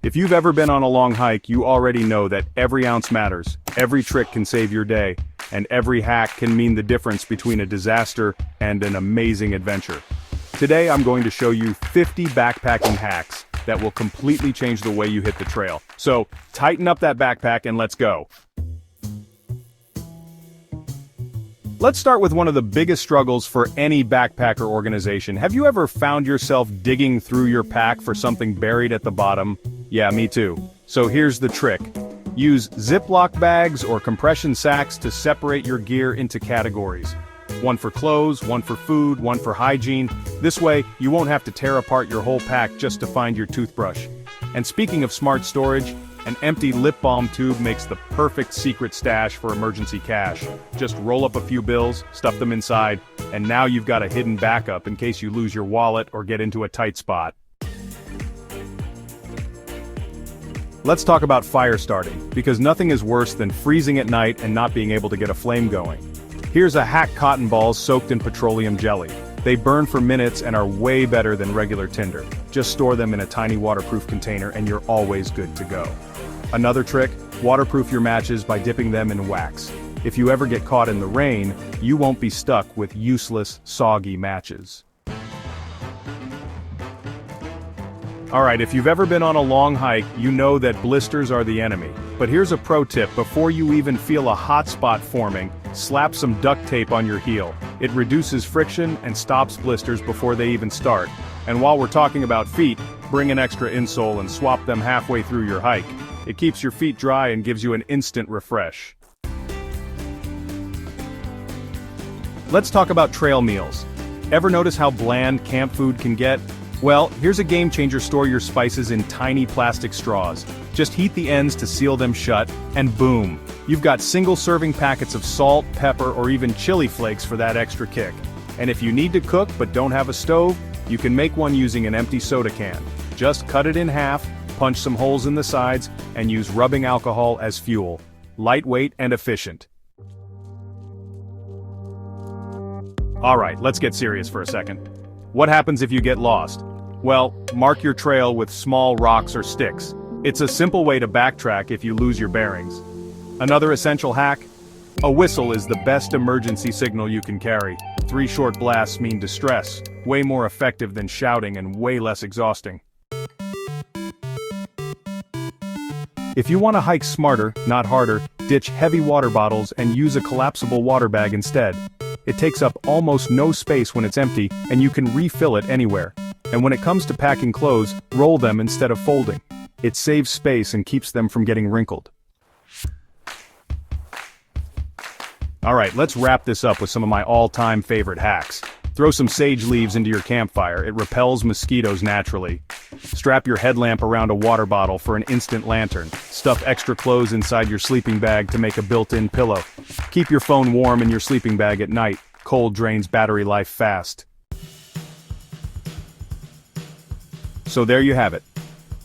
If you've ever been on a long hike, you already know that every ounce matters, every trick can save your day, and every hack can mean the difference between a disaster and an amazing adventure. Today I'm going to show you 50 backpacking hacks that will completely change the way you hit the trail. So, tighten up that backpack and let's go. Let's start with one of the biggest struggles for any backpacker organization. Have you ever found yourself digging through your pack for something buried at the bottom? Yeah, me too. So here's the trick. Use Ziploc bags or compression sacks to separate your gear into categories. One for clothes, one for food, one for hygiene. This way, you won't have to tear apart your whole pack just to find your toothbrush. And speaking of smart storage, an empty lip balm tube makes the perfect secret stash for emergency cash. Just roll up a few bills, stuff them inside, and now you've got a hidden backup in case you lose your wallet or get into a tight spot. Let's talk about fire starting, because nothing is worse than freezing at night and not being able to get a flame going. Here's a hack cotton balls soaked in petroleum jelly. They burn for minutes and are way better than regular tinder. Just store them in a tiny waterproof container and you're always good to go. Another trick, waterproof your matches by dipping them in wax. If you ever get caught in the rain, you won't be stuck with useless, soggy matches. Alright, if you've ever been on a long hike, you know that blisters are the enemy. But here's a pro tip: before you even feel a hot spot forming, slap some duct tape on your heel. It reduces friction and stops blisters before they even start. And while we're talking about feet, bring an extra insole and swap them halfway through your hike. It keeps your feet dry and gives you an instant refresh. Let's talk about trail meals. Ever notice how bland camp food can get? Well, here's a game changer: store your spices in tiny plastic straws. Just heat the ends to seal them shut, and boom! You've got single-serving packets of salt, pepper, or even chili flakes for that extra kick. And if you need to cook but don't have a stove, you can make one using an empty soda can. Just cut it in half, punch some holes in the sides, and use rubbing alcohol as fuel. Lightweight and efficient. Alright, let's get serious for a second. What happens if you get lost? Well, mark your trail with small rocks or sticks. It's a simple way to backtrack if you lose your bearings. Another essential hack? A whistle is the best emergency signal you can carry. 3 short blasts mean distress, way more effective than shouting and way less exhausting. If you want to hike smarter, not harder, ditch heavy water bottles and use a collapsible water bag instead. It takes up almost no space when it's empty, and you can refill it anywhere. And when it comes to packing clothes, roll them instead of folding. It saves space and keeps them from getting wrinkled. Alright, let's wrap this up with some of my all-time favorite hacks. Throw some sage leaves into your campfire. It repels mosquitoes naturally. Strap your headlamp around a water bottle for an instant lantern. Stuff extra clothes inside your sleeping bag to make a built-in pillow. Keep your phone warm in your sleeping bag at night. Cold drains battery life fast. So there you have it.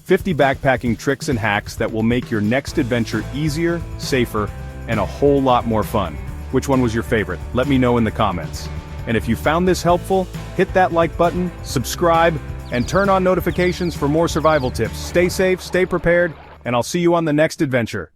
50 backpacking tricks and hacks that will make your next adventure easier, safer, and a whole lot more fun. Which one was your favorite? Let me know in the comments. And if you found this helpful, hit that like button, subscribe, and turn on notifications for more survival tips. Stay safe, stay prepared, and I'll see you on the next adventure.